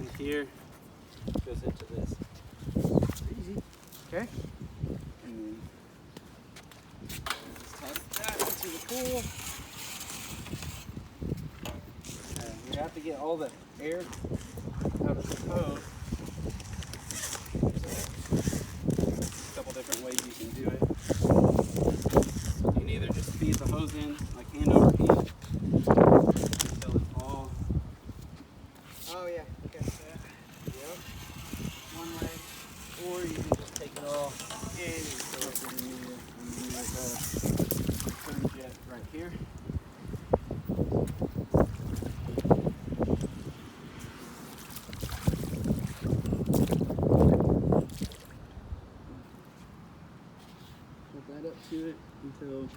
And here goes into this. Easy. Okay. And then just toss that into the pool. You have to get all the air out of the hose. There's a couple different ways you can do it. You can either just feed the hose in, like hand over hand, until it's all. Oh yeah. Okay. Yep. One way, or you can just take it all and throw it in there, and then put a jet right here. Put that up to it until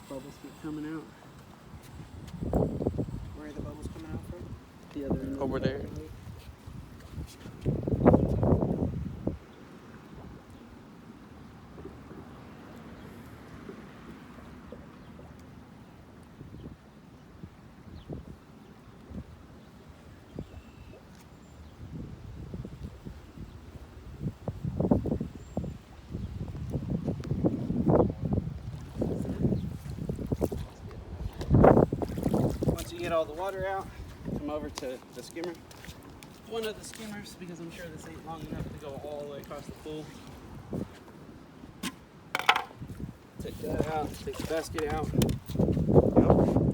bubbles keep coming out. Where are the bubbles coming out from? The other end. Over there. Once you get all the water out, come over to the skimmer. One of the skimmers, because I'm sure this ain't long enough to go all the way across the pool. Take that out, take the basket out.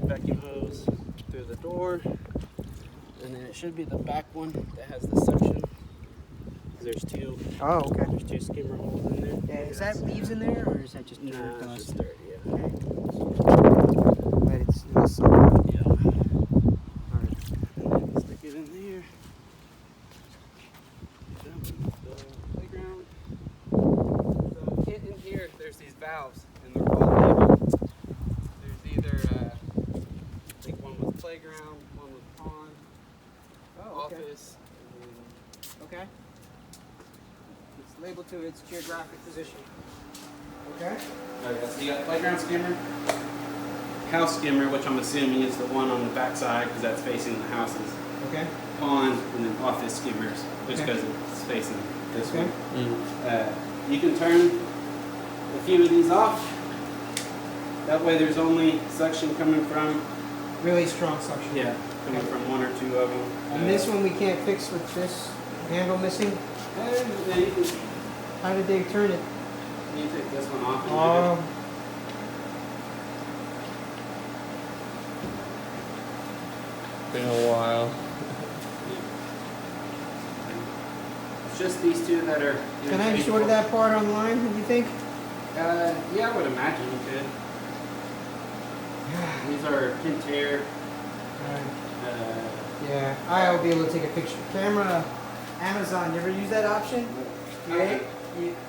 Vacuum hose through the door. And then it should be the back one that has the suction. There's two. Oh, okay. There's two skimmer holes in there. Yeah, is that leaves in there, or is that just dirt No, it's dust? just dirt, yeah. Okay. But it's somewhere. Yeah. All right. And then stick it in there. Down to the playground. So in here, there's these valves, and they're all labeled. There's either, I think one was playground, one was pond, Oh, okay. office, and Okay. It's labeled to its geographic position. Okay. oh yeah, so you got playground skimmer, house skimmer, which I'm assuming is the one on the back side because that's facing the houses. Okay. Pond, and then office skimmers, just Okay. because it's facing this Okay. way. You can turn a few of these off. That way there's only suction coming from, Really strong suction. coming from one or two of them. And this one we can't fix with this handle missing. And then you can How did they turn it? take this one off. And Oh. Been a while. It's just these two that are. Can I just order that part online? Do you think? Yeah, I would imagine you could. These are Pentair. Yeah, I'll be able to take a picture. Camera, Amazon. You ever use that option? Okay.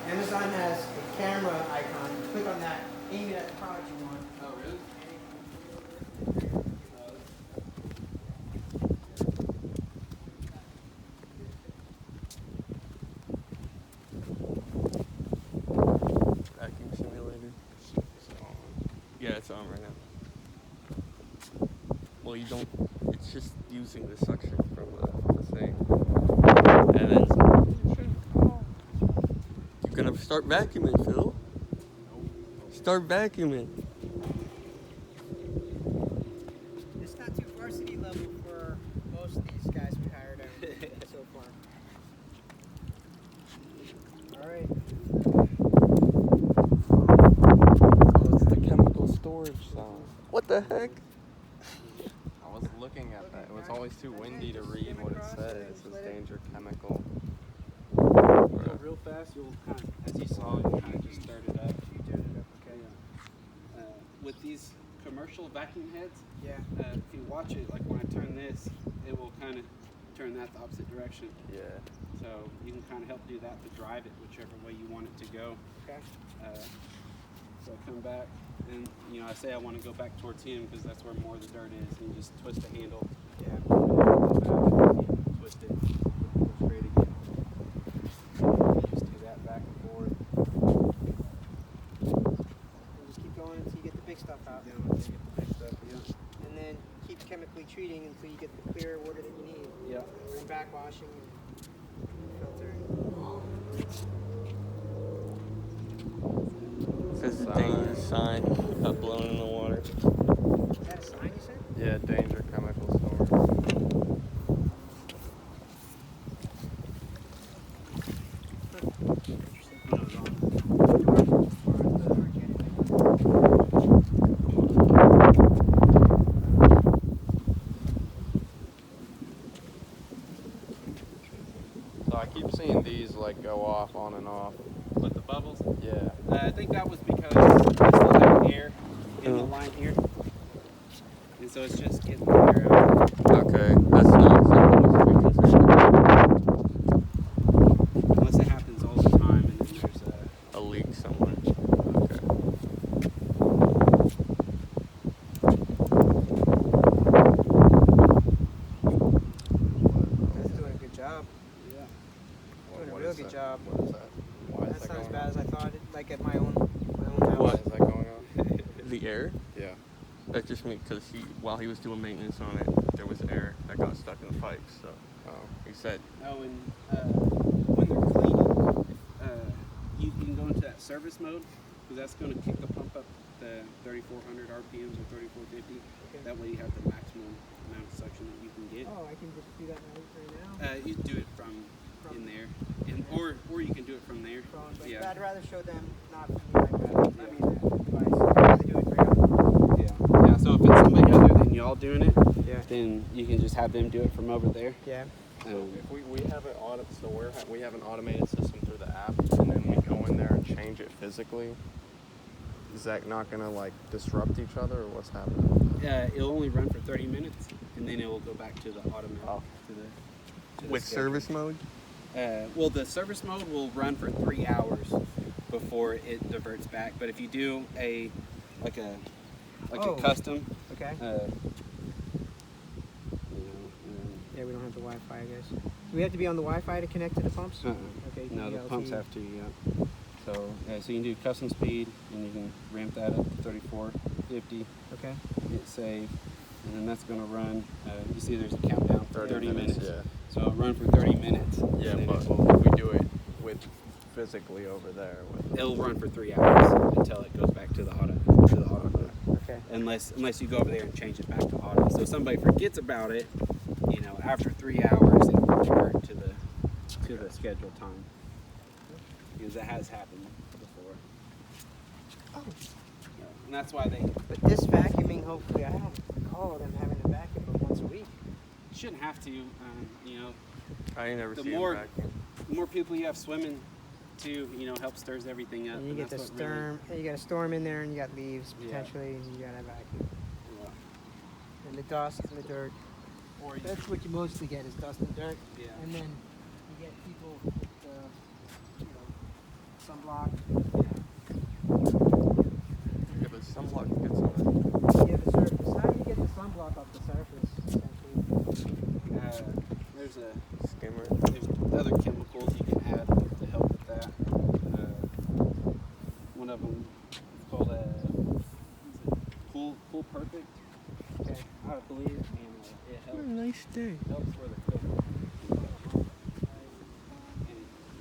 Amazon has a camera icon. You click on that, aim it at the product you want. Oh, really? Vacuum simulator. It's on. Yeah, it's on right now. Well, you don't. It's just using the suction from the thing, and then you're gonna start vacuuming, Phil. Start vacuuming. It's not too varsity level for most of these guys we hired so far. All right. Oh, it's the chemical storage zone. What the heck? I was looking at that. It was always too windy to read what it said. It says danger chemical. So real fast, you'll kind of, as you saw, you kind of just start it up. You did it, okay. With these commercial vacuum heads, Yeah. if you watch it, like when I turn this, it will kind of turn that the opposite direction. Yeah. So you can kind of help do that to drive it whichever way you want it to go. Okay. So I come back, and I say I want to go back towards him because that's where more of the dirt is, and you just twist the handle. Yeah. Twist it, go straight again. You just do that back and forth. And just keep going until you get the big stuff out. Down until you get the big stuff, yeah. And then keep chemically treating until you get the clear water that you need. Yeah. and backwashing and filtering. Says the dangerous sign about blowing in the water. Is that a sign you said? Yeah, danger chemical storage. So I keep seeing these like go off on and off. With the bubbles? Yeah. I think that was because I still have air in the line here. And so it's just getting the air out. Okay, that's not something to be concerned Unless it happens all the time and then there's a leak somewhere. Okay. That's doing a good job. yeah. Doing a What real is good that? job. What is that? Why is That's that not as going bad on? as I thought. Like at my own house. Why is that going on? The air? Yeah. That just means because while he was doing maintenance on it, there was air that got stuck in the pipes. So Oh. he said, Oh, and when they're cleaning, you can go into that service mode because that's going to kick the pump up to 3,400 RPMs or 3,450. Okay. That way you have the maximum amount of suction that you can get. Oh, I can just do that right now. You do it from in there, and or you can do it from there. Phone, but Yeah. I'd rather show them not from the iPad. I mean, device. I'd rather do it right on. Yeah. Yeah. So if it's somebody other than y'all doing it, Yeah. then you can just have them do it from over there. Yeah. So if we have an we have an automated system through the app, and then we go in there and change it physically. Is that not gonna like disrupt each other, or what's happening? It'll only run for 30 minutes, and then it will go back to the automatic. Oh. To the with schedule. service mode? Well, the service mode will run for 3 hours before it diverts back. But if you do a Oh. custom, Okay. Yeah, we don't have the Wi-Fi, I guess. Do we have to be on the Wi-Fi to connect to the pumps? Okay. you no, can the do pumps LTE. have to. Yeah. So so you can do custom speed, and you can ramp that up to 3450. Okay. Hit save, and then that's going to run. You see, there's a countdown for 30 minutes. Yeah. So it'll run for 30 minutes. Yeah, and then but it if we do it with physically over there, it'll run for 3 hours until it goes back to the auto mode. Okay. Unless you go over there and change it back to auto. So if somebody forgets about it, after 3 hours, it will revert to the scheduled time. Because that has happened before. Oh. And that's why they But this vacuuming, hopefully, I don't recall them having to vacuum but once a week. shouldn't have to. I ain't never The seen more- him vacuum. The more people you have swimming, too, help stirs everything up. And you get the that's what really- storm. You got a storm in there, and you got leaves Yeah. potentially, and you got a vacuum, yeah. and the dust and the dirt. Or you- That's what you mostly get is dust and dirt. Yeah. And then you get people with sunblock. Yeah, but sunblock gets on it. Yeah, the surface. How do you get the sunblock off the surface? Essentially? There's Skimmer. other chemicals you can add to help with that. One of them is called Pool Perfect, Okay. I believe, and it What a helps. nice day. Helps where the filter. And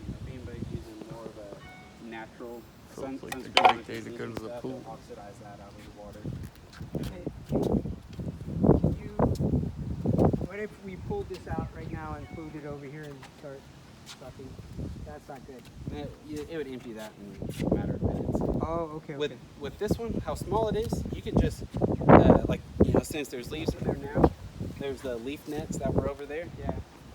if anybody's using more of a natural Feels like a sunscreen, great day to go to the stuff, pool. it'll oxidize that out of the water. Hey, can you? What if we pulled this out right now and moved it over here and start sucking? That's not good. It would empty that in a matter of minutes. Oh, okay. With this one, how small it is, you could just since there's leaves in there now, there's the leaf nets that were over there. Yeah.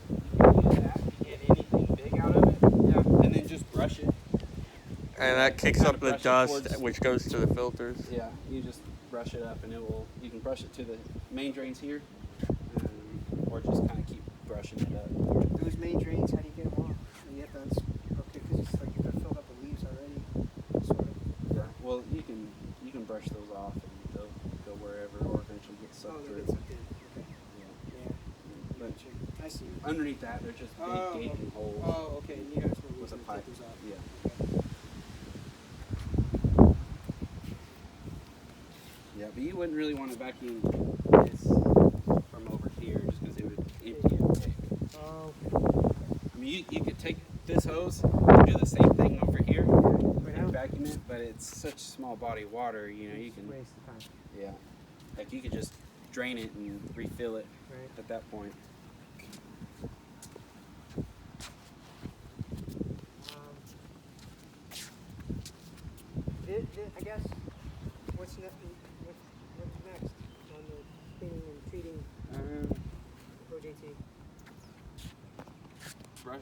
You can use that to get anything big out of it. Yeah. And then just brush it. And that kicks Kinda up the brush it dust, towards- which goes to the filters. Yeah, you just brush it up, and you can brush it to the main drains here, or just kind of keep brushing it up. Those main drains, how do you get them off? You have to okay, because it's like you've got filled up with leaves already, sort of. Yeah. Well, you can brush those off, and they'll go wherever, or eventually get Oh, sucked they through. get sucked in. Okay. Yeah. Yeah. But I see. underneath that, they're just big Oh, gaping holes. Oh, okay. You guys were With a looking to pipe. take those out. Yeah. Yeah, but you wouldn't really want to vacuum this from over here just because it would empty it quick. you could take this hose and do the same thing over here But and vacuum it, but it's such small body of water, you know, you can, waste of time, yeah. Like you could just drain it and refill it right? at that point. I guess, what's next on the cleaning and treating Um, OJT?